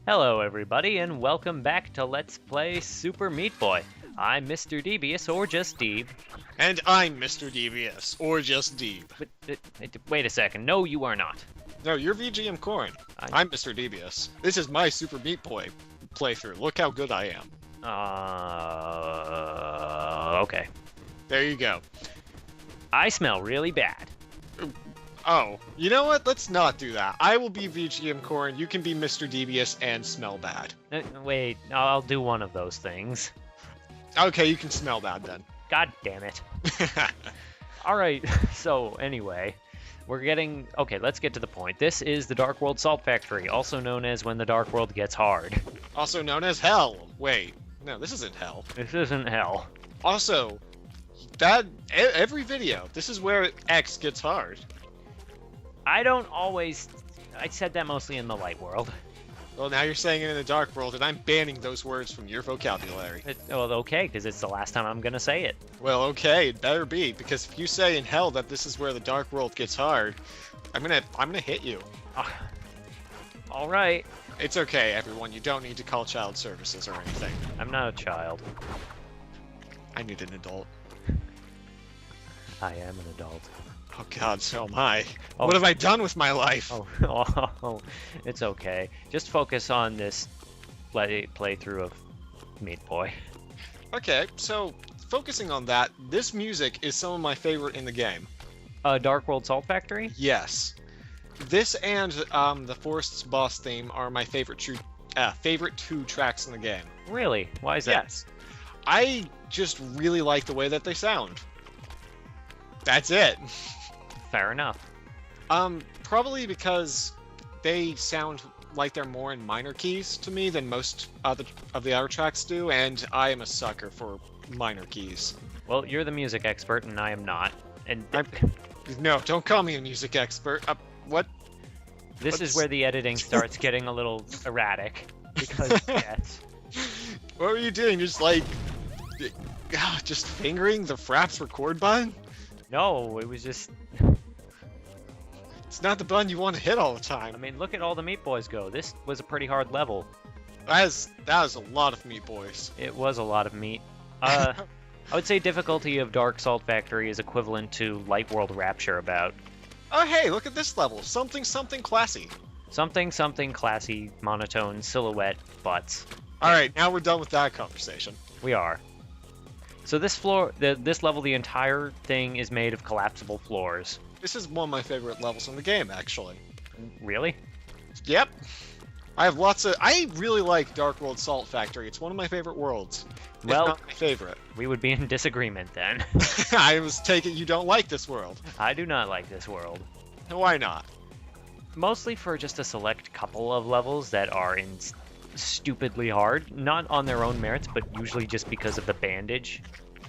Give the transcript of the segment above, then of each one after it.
Hello everybody, and welcome back to Let's Play Super Meat Boy. I'm Mr. Devious, or just Deeb. And I'm Mr. Devious, or just Deeb. But, wait a second, no you are not. No, you're VGMKoren. I'm Mr. Devious. This is my Super Meat Boy playthrough. Look how good I am. Okay. There you go. I smell really bad. Oh, you know what? Let's not do that. I will be VGMKoren, you can be Mr. Devious and smell bad. Wait, I'll do one of those things. Okay, you can smell bad then. God damn it. Alright, so anyway, okay, let's get to the point. This is the Dark World Salt Factory, also known as When the Dark World Gets Hard. Also known as Hell. Wait, no, this isn't Hell. This isn't Hell. Also, every video, this is where X gets hard. I said that mostly in the light world. Well, now you're saying it in the dark world, and I'm banning those words from your vocabulary. Well, okay, because it's the last time I'm gonna say it. Well, okay, it better be, because if you say in hell that this is where the dark world gets hard, I'm gonna hit you. All right. It's okay, everyone. You don't need to call child services or anything. I'm not a child. I need an adult. I am an adult. Oh God, so am I. Oh. What have I done with my life? Oh, it's okay. Just focus on this playthrough of Meat Boy. Okay, so focusing on that, this music is some of my favorite in the game. Dark World Salt Factory? Yes. This and the Forest's boss theme are my favorite two tracks in the game. Really? Why is that? Yes. I just really like the way that they sound. That's it. Fair enough. Probably because they sound like they're more in minor keys to me than most of the other tracks do, and I am a sucker for minor keys. Well, you're the music expert, and I am not. And No, don't call me a music expert. What? This is where the editing starts getting a little erratic. Because, yes. What were you doing? Just fingering the Fraps record button? No, it was just... It's not the button you want to hit all the time. I mean, look at all the Meat Boys go. This was a pretty hard level. That was a lot of Meat Boys. It was a lot of meat. I would say difficulty of Dark Salt Factory is equivalent to Light World Rapture about. Oh hey, look at this level. Something classy. Something classy, monotone, silhouette, butts. Alright, now we're done with that conversation. We are. So this level, the entire thing is made of collapsible floors. This is one of my favorite levels in the game, actually. Really? Yep. I really like Dark World Salt Factory. It's one of my favorite worlds. Well, if not my favorite. We would be in disagreement then. I was taking you don't like this world. I do not like this world. Why not? Mostly for just a select couple of levels that are stupidly hard, not on their own merits, but usually just because of the bandage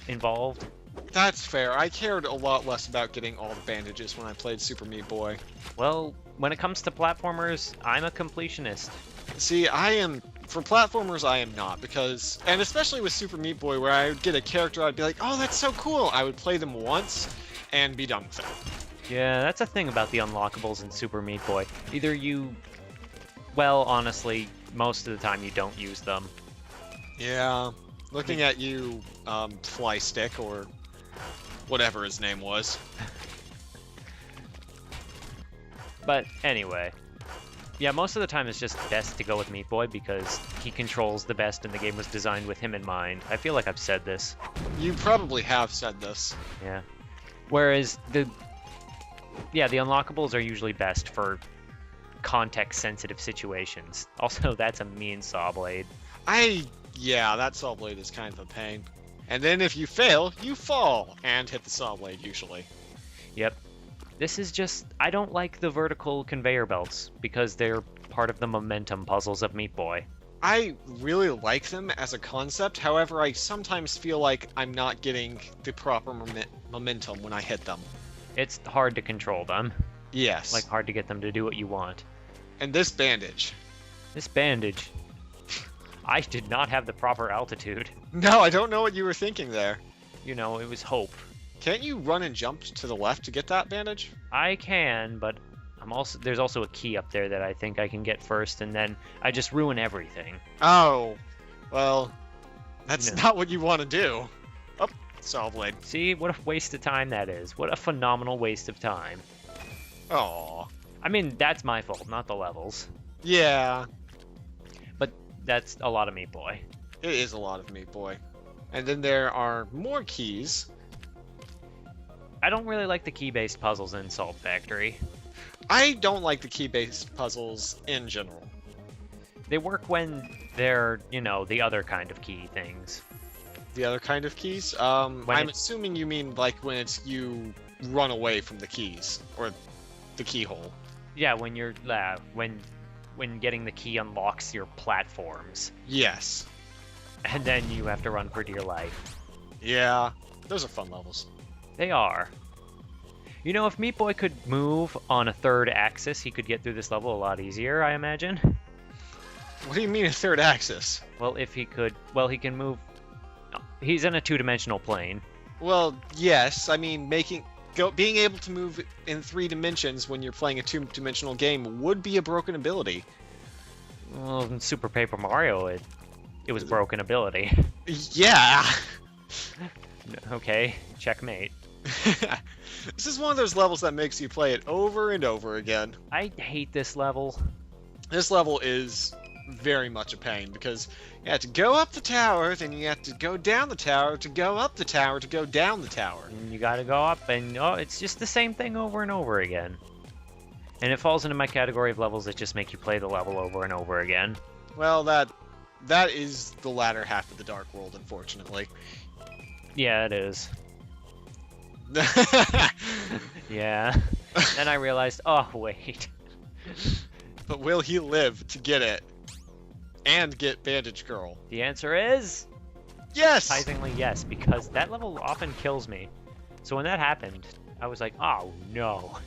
involved. That's fair. I cared a lot less about getting all the bandages when I played Super Meat Boy. Well, when it comes to platformers, I'm a completionist. See, for platformers, I am not, and especially with Super Meat Boy, where I would get a character, I'd be like, oh, that's so cool. I would play them once and be done with it. Yeah, that's a thing about the unlockables in Super Meat Boy. Well, honestly, most of the time you don't use them. Yeah, looking at you, Fly Stick, or whatever his name was. But anyway, yeah, most of the time it's just best to go with Meat Boy because he controls the best and the game was designed with him in mind. I feel like I've said this. You probably have said this. Yeah. Whereas the unlockables are usually best for context-sensitive situations. Also, that's a mean saw blade. Yeah, that saw blade is kind of a pain. And then if you fail, you fall and hit the saw blade, usually. Yep. This is just... I don't like the vertical conveyor belts because they're part of the momentum puzzles of Meat Boy. I really like them as a concept, however, I sometimes feel like I'm not getting the proper momentum when I hit them. It's hard to control them. Yes. Like, hard to get them to do what you want. And this bandage. This bandage. I did not have the proper altitude. No, I don't know what you were thinking there. You know, it was hope. Can't you run and jump to the left to get that bandage? I can, but There's also a key up there that I think I can get first, and then I just ruin everything. Oh, well, that's No. not what you want to do. Oh, Saw Blade. See, what a waste of time that is. What a phenomenal waste of time. Aw. I mean, that's my fault, not the levels. Yeah, But that's a lot of Meat Boy. it is a lot of Meat Boy. And then there are more keys. I don't really like the key-based puzzles in Salt Factory. I don't like the key-based puzzles in general. They work when they're, you know, the other kind of key things. The other kind of keys? When I'm it's- assuming you mean like when it's you run away from the keys or the keyhole. Yeah, when you're when getting the key unlocks your platforms, Yes. and then you have to run for dear life. Yeah, those are fun levels. They are. You know, if Meat Boy could move on a third axis, he could get through this level a lot easier, I imagine. What do you mean a third axis? Well, if he could, well, he can move. He's in a two-dimensional plane. Well, yes. I mean, being able to move in 3 dimensions when you're playing a 2-dimensional game would be a broken ability. Well, in Super Paper Mario, it was broken ability. Yeah. Okay, checkmate. This is one of those levels that makes you play it over and over again. I hate this level. This level is very much a pain because you have to go up the tower, then you have to go down the tower to go up the tower to go down the tower. And you gotta go up, and oh, it's just the same thing over and over again. And it falls into my category of levels that just make you play the level over and over again. Well, that is the latter half of the Dark World, unfortunately. Yeah, it is. Yeah. Then I realized, oh, wait. But will he live to get it? And get Bandage Girl? The answer is Yes! surprisingly yes, because that level often kills me. So when that happened, I was like, oh no.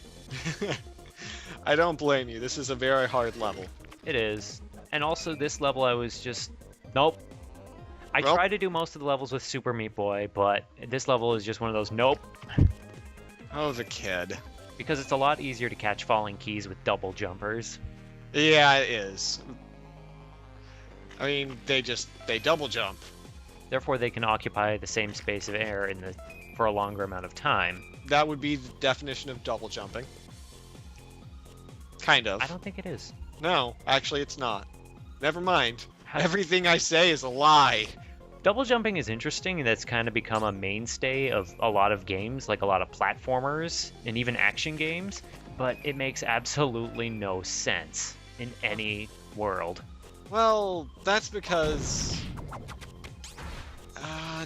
I don't blame you. This is a very hard level. It is. And also this level I was just, nope. I Well- tried to do most of the levels with Super Meat Boy, but this level is just one of those nope. Oh, the kid. Because it's a lot easier to catch falling keys with double jumpers. Yeah, it is. I mean, they double jump. Therefore, they can occupy the same space of air for a longer amount of time. That would be the definition of double jumping. Kind of. I don't think it is. No, actually it's not. Never mind. How- Everything I say is a lie. Double jumping is interesting, and that's kind of become a mainstay of a lot of games, like a lot of platformers and even action games, but it makes absolutely no sense in any world. Well, that's because...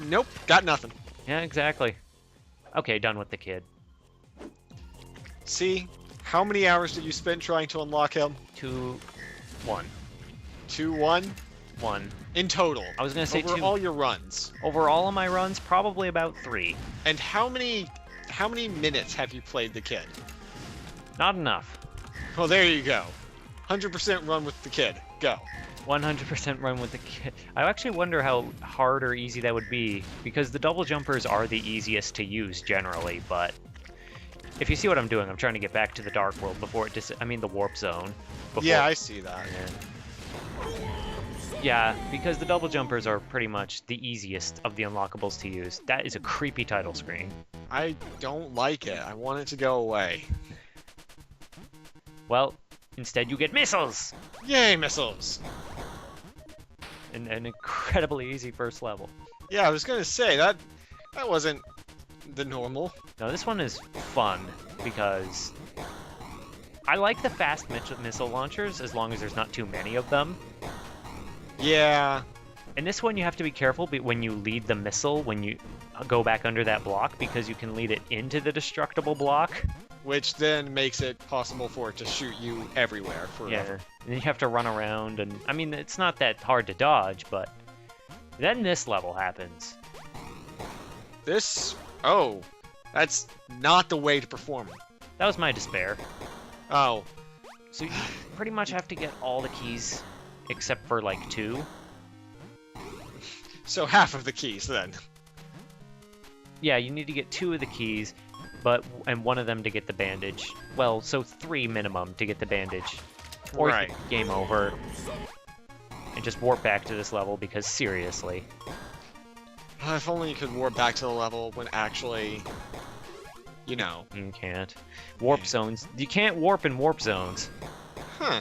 nope, got nothing. Yeah, exactly. Okay, done with the kid. See? How many hours did you spend trying to unlock him? 2, 1, 2, 1? 1. In total. I was gonna say over 2. all your runs. Over all of my runs, probably about 3. And how many minutes have you played the kid? Not enough. Well, there you go. 100% run with the kid. Go. 100% run with the kid. I actually wonder how hard or easy that would be, because the double jumpers are the easiest to use generally, but if you see what I'm doing, I'm trying to get back to the Dark World before the Warp Zone. Before, Yeah, I see that. Yeah, because the double jumpers are pretty much the easiest of the unlockables to use. That is a creepy title screen. I don't like it. I want it to go away. Well, instead you get missiles! Yay, missiles! And an incredibly easy first level. Yeah, I was gonna say, that wasn't the normal. Now this one is fun, because I like the fast missile launchers as long as there's not too many of them. Yeah. In this one, you have to be careful when you lead the missile, when you go back under that block, because you can lead it into the destructible block. Which then makes it possible for it to shoot you everywhere Yeah, forever. and then you have to run around, and I mean, it's not that hard to dodge, but then this level happens. This... Oh. That's not the way to perform it. That was my despair. Oh. So you pretty much have to get all the keys, except for, like, 2. So half of the keys, then. Yeah, you need to get 2 of the keys. and one of them to get the bandage. Well, so 3 minimum to get the bandage. Or Right. game over. And just warp back to this level because seriously. If only you could warp back to the level when actually, you know. You can't. Warp zones. You can't warp in warp zones. Huh.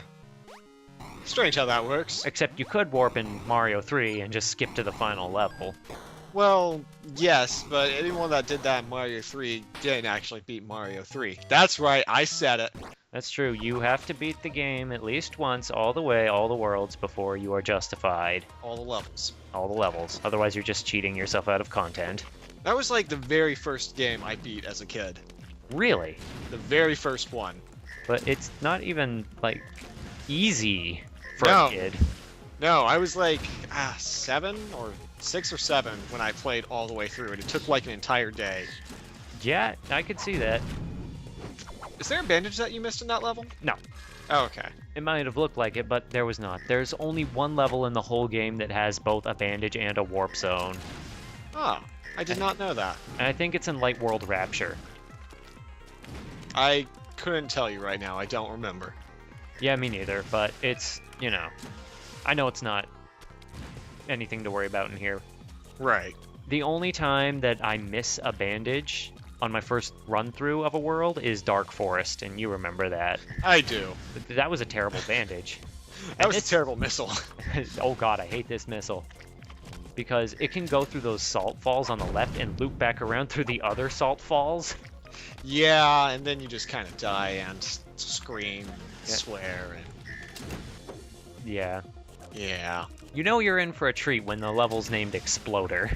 Strange how that works. Except you could warp in Mario 3 and just skip to the final level. Well, yes, but anyone that did that in Mario 3 didn't actually beat Mario 3. That's right, I said it. That's true. You have to beat the game at least once, all the way, all the worlds, before you are justified. All the levels. All the levels. Otherwise, you're just cheating yourself out of content. That was like the very first game I beat as a kid. Really? The very first one. But it's not even, like, easy for No. a kid. No, I was like 7 or 6 or 7 when I played all the way through it. It took like an entire day. Yeah, I could see that. Is there a bandage that you missed in that level? No. Oh, okay. It might have looked like it, but there was not. There's only one level in the whole game that has both a bandage and a warp zone. Oh, I did not know that. And I think it's in Light World Rapture. I couldn't tell you right now. I don't remember. Yeah, me neither, but it's, I know it's not anything to worry about in here. Right. The only time that I miss a bandage on my first run-through of a world is Dark Forest, and you remember that. I do. That was a terrible bandage. That was a terrible missile. Oh god, I hate this missile. Because it can go through those salt falls on the left and loop back around through the other salt falls. Yeah, and then you just kind of die and scream, swear, and Yeah. yeah. You know you're in for a treat when the level's named Exploder.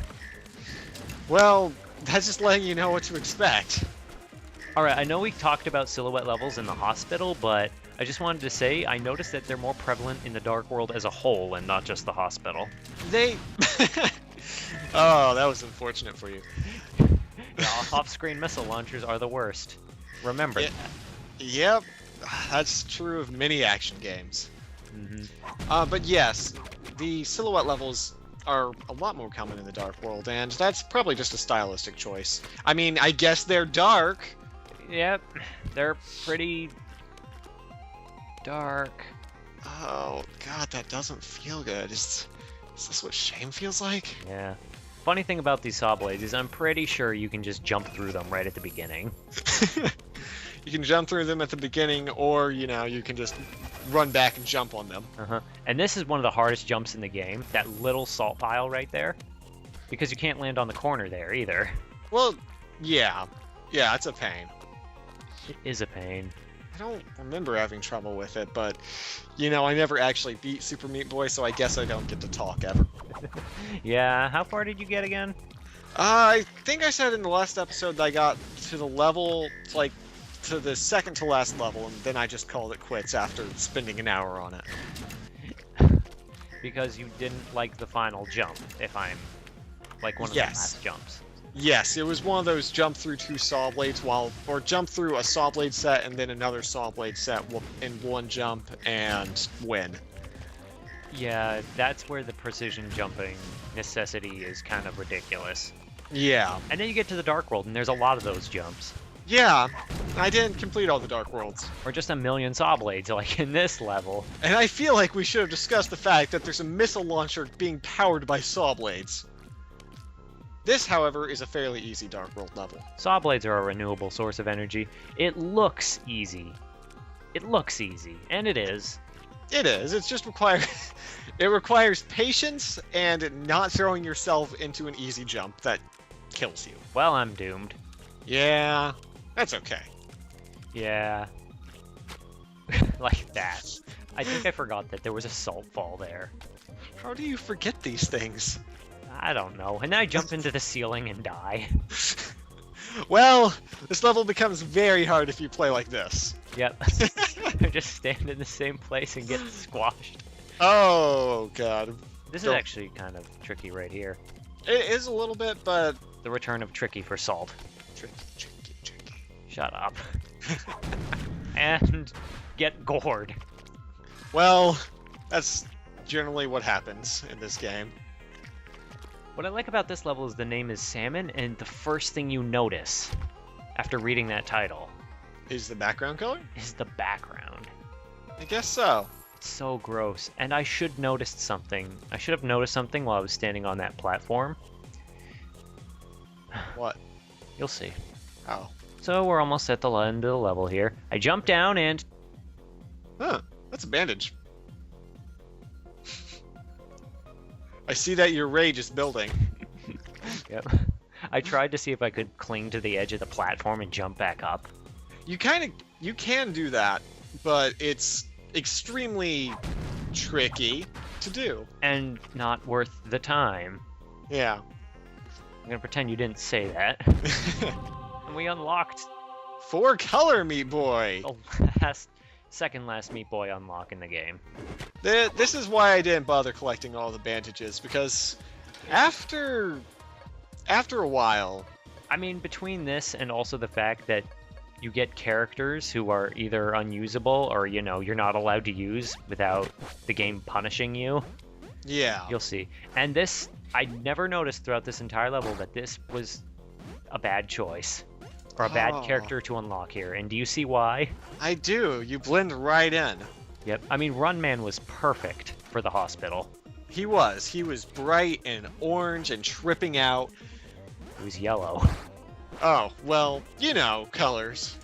Well, that's just letting you know what to expect. Alright, I know we talked about silhouette levels in the hospital, but I just wanted to say I noticed that they're more prevalent in the Dark World as a whole and not just the hospital. They... Oh, that was unfortunate for you. Yeah, off-screen missile launchers are the worst. Remember that. Yep, that's true of many action games. Mm-hmm. But yes, the silhouette levels are a lot more common in the Dark World, and that's probably just a stylistic choice. I mean, I guess they're dark. Yep, they're pretty dark. Oh, God, that doesn't feel good. Is this what shame feels like? Yeah. Funny thing about these saw blades is I'm pretty sure you can just jump through them right at the beginning. You can jump through them at the beginning, or, you can just run back and jump on them. Uh-huh. And this is one of the hardest jumps in the game, that little salt pile right there. Because you can't land on the corner there either. Well, yeah. Yeah, it's a pain. It is a pain. I don't remember having trouble with it, but, I never actually beat Super Meat Boy, so I guess I don't get to talk ever. Yeah, how far did you get again? I think I said in the last episode that I got to the level, to the second to last level, and then I just called it quits after spending an hour on it. Because you didn't like the final jump, if I'm... like one of the last jumps. Yes, it was one of those jump through 2 saw blades or jump through a saw blade set and then another saw blade set in one jump and win. Yeah, that's where the precision jumping necessity is kind of ridiculous. Yeah. And then you get to the Dark World, and there's a lot of those jumps. Yeah, I didn't complete all the Dark Worlds. Or just a million saw blades, like in this level. And I feel like we should have discussed the fact that there's a missile launcher being powered by saw blades. This, however, is a fairly easy Dark World level. Saw blades are a renewable source of energy. It looks easy. It looks easy, and it is. It is. It's just it requires patience and not throwing yourself into an easy jump that kills you. Well, I'm doomed. Yeah, that's okay. Yeah. Like that. I think I forgot that there was a salt fall there. How do you forget these things? I don't know. And then I jump into the ceiling and die. Well, this level becomes very hard if you play like this. Yep. I just stand in the same place and get squashed. Oh, God. This is actually kind of tricky right here. It is a little bit, but... The return of Tricky for salt. Tricky. Shut up. And get gored. Well, that's generally what happens in this game. What I like about this level is the name is Salmon, and the first thing you notice after reading that title, Is the background color? is the background. I guess so. It's so gross. And I should noticed something. I should have noticed something while I was standing on that platform. What? You'll see. Oh. So we're almost at the end of the level here. I jump down and... Huh. That's a bandage. I see that your rage is building. Yep. I tried to see if I could cling to the edge of the platform and jump back up. You can do that, but it's extremely tricky to do. And not worth the time. Yeah. I'm gonna pretend you didn't say that. And we unlocked 4-color Meat Boy. the second last Meat Boy unlock in the game. This is why I didn't bother collecting all the bandages, because after a while... I mean, between this and also the fact that you get characters who are either unusable or, you know, you're not allowed to use without the game punishing you. Yeah. You'll see. And this, I never noticed throughout this entire level that this was a bad choice. Or a bad character to unlock here. And do you see why? I do. You blend right in. Yep. I mean, Runman was perfect for the hospital. He was. He was bright and orange and tripping out. It was yellow. Oh, well, you know, colors.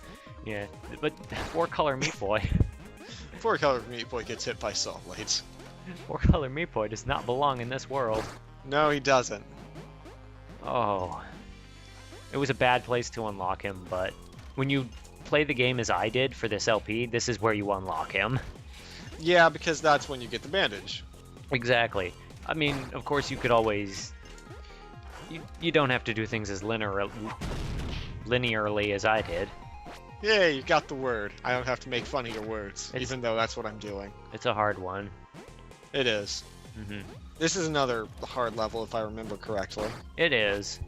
Yeah, but 4-color Meat Boy. 4-color Meat Boy gets hit by saw blades. 4-color Meat Boy does not belong in this world. No, he doesn't. Oh. It was a bad place to unlock him, but when you play the game as I did for this LP, this is where you unlock him. Yeah, because that's when you get the bandage. Exactly. I mean, of course, you could always... You don't have to do things as linearly as I did. Yeah, you got the word. I don't have to make fun of your words, even though that's what I'm doing. It's a hard one. It is. Mm-hmm. This is another hard level, if I remember correctly. It is.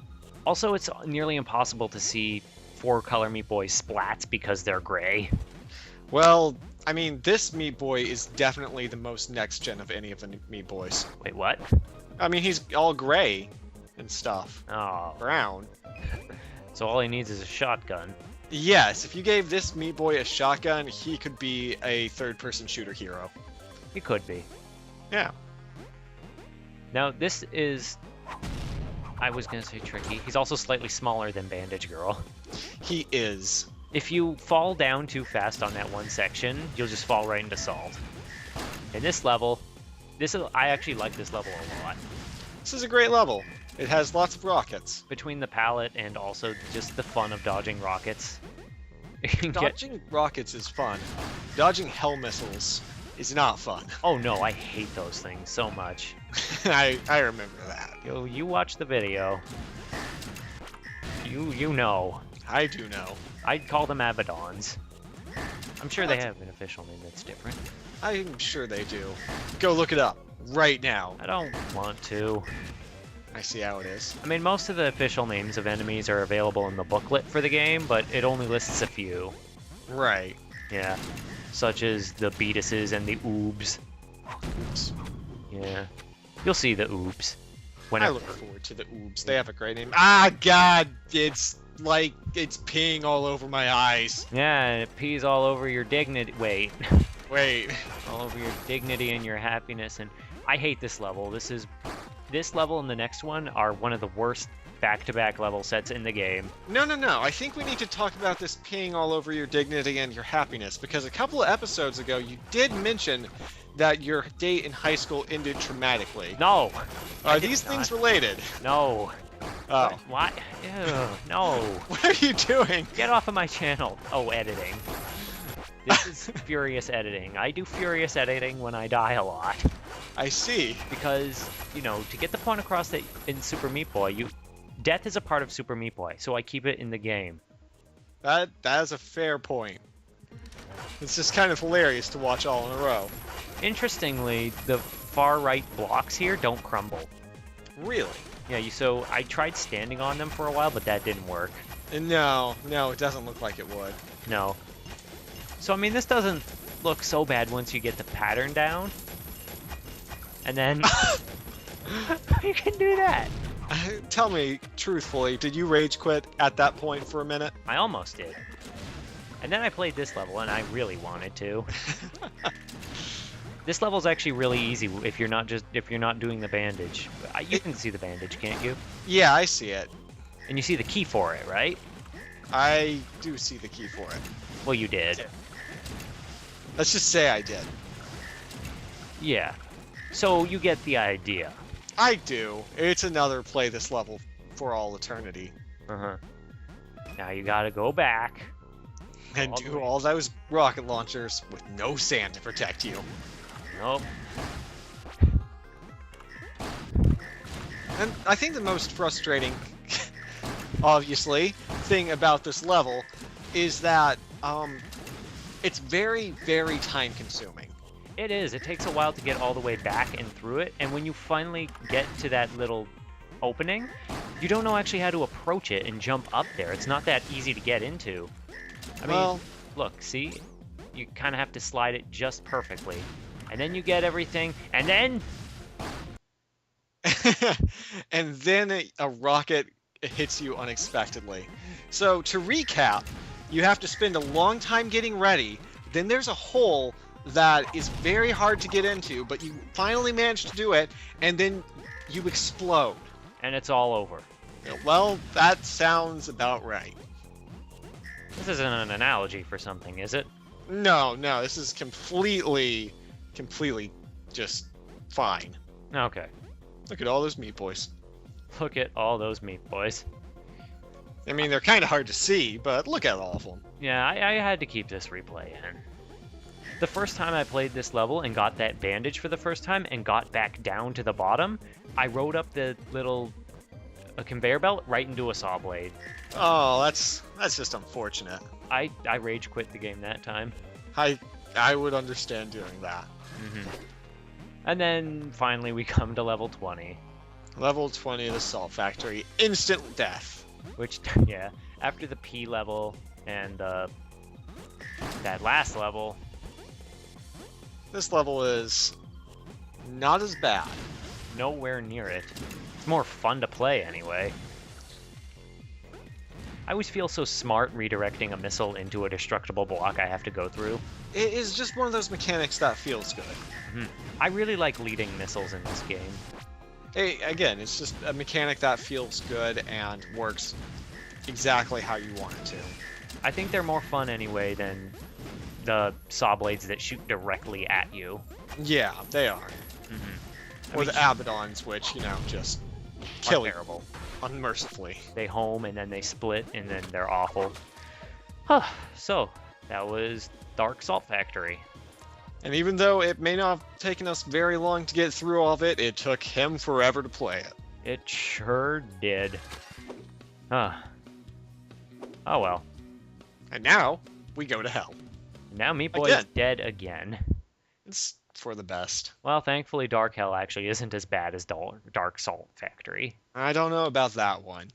Also, it's nearly impossible to see 4-color Meat Boy splats because they're gray. Well, I mean, this Meat Boy is definitely the most next-gen of any of the Meat Boys. Wait, what? I mean, he's all gray and stuff. Oh. Brown. So all he needs is a shotgun. Yes, if you gave this Meat Boy a shotgun, he could be a third-person shooter hero. He could be. Yeah. Now, this is... I was going to say tricky. He's also slightly smaller than Bandage Girl. He is. If you fall down too fast on that one section, you'll just fall right into Salt. In this level, I actually like this level a lot. This is a great level. It has lots of rockets. Between the palette and also just the fun of dodging rockets. Dodging rockets is fun. Dodging hell missiles is not fun. Oh no, I hate those things so much. I remember that. Yo, you watch the video. You know. I do know. I'd call them Abaddons. I'm sure they have an official name that's different. I'm sure they do. Go look it up right now. I don't want to. I see how it is. I mean, most of the official names of enemies are available in the booklet for the game, but it only lists a few. Right. Yeah. Such as the Beatuses and the Oobs. Oops. Yeah. You'll see the Oobs. I look forward to the Oobs. They have a great name. Ah, God! It's like it's peeing all over my eyes. Yeah, and it pees all over your dignity. Wait. Wait. All over your dignity and your happiness. And I hate this level. This level and the next one are one of the worst back-to-back level sets in the game. No. I think we need to talk about this peeing all over your dignity and your happiness, because a couple of episodes ago you did mention that your date in high school ended traumatically. No. Are these things related? No. Oh. What? Ew, no. What are you doing? Get off of my channel. Oh, editing. This is furious editing. I do furious editing when I die a lot. I see. Because, you know, to get the point across that in Super Meat Boy, death is a part of Super Meat Boy, so I keep it in the game. That is a fair point. It's just kind of hilarious to watch all in a row. Interestingly, the far right blocks here don't crumble. Really? Yeah, so I tried standing on them for a while, but that didn't work. No, it doesn't look like it would. No. So, I mean, this doesn't look so bad once you get the pattern down. And then... you can do that! Tell me truthfully, did you rage quit at that point for a minute? I almost did. And then I played this level, and I really wanted to. This level's actually really easy if you're not doing the bandage. You can see the bandage, can't you? Yeah, I see it. And you see the key for it, right? I do see the key for it. Well, you did. Let's just say I did. Yeah. So you get the idea. I do. It's another play this level for all eternity. Uh-huh. Now you gotta go back. And do all those rocket launchers with no sand to protect you. Nope. And I think the most frustrating, obviously, thing about this level is that it's very, very time consuming. It is. It takes a while to get all the way back and through it, and when you finally get to that little opening, you don't know actually how to approach it and jump up there. It's not that easy to get into. I mean, look, see? You kind of have to slide it just perfectly. And then you get everything, and then... and then a rocket hits you unexpectedly. So, to recap, you have to spend a long time getting ready, then there's a hole that is very hard to get into, but you finally manage to do it, and then you explode. And it's all over. Well, that sounds about right. This isn't an analogy for something, is it? No, this is completely just fine. Okay. Look at all those Meat Boys. Look at all those Meat Boys. I mean, they're kind of hard to see, but look at all of them. Yeah, I had to keep this replay in. The first time I played this level and got that bandage for the first time and got back down to the bottom, I rode up the little conveyor belt right into a saw blade. Oh, that's just unfortunate. I rage quit the game that time. I would understand doing that. Mm-hmm. And then finally we come to level 20. Level 20 of the Salt Factory. Instant death. Which, yeah, after the P level and that last level... This level is not as bad. Nowhere near it. It's more fun to play anyway. I always feel so smart redirecting a missile into a destructible block I have to go through. It is just one of those mechanics that feels good. Mm-hmm. I really like leading missiles in this game. Hey, again, it's just a mechanic that feels good and works exactly how you want it to. I think they're more fun anyway than the saw blades that shoot directly at you. Yeah, they are. Mm-hmm. Or the Abaddons, which, just kill you terrible. Unmercifully. They home and then they split and then they're awful. So, that was Dark Salt Factory. And even though it may not have taken us very long to get through all of it, it took him forever to play it. It sure did. Oh well. And now, we go to hell. Now Meat Boy's dead again. It's for the best. Well, thankfully Dark Hell actually isn't as bad as Dark Salt Factory. I don't know about that one.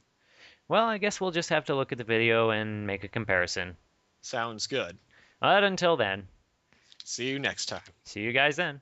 Well, I guess we'll just have to look at the video and make a comparison. Sounds good. But until then... See you next time. See you guys then.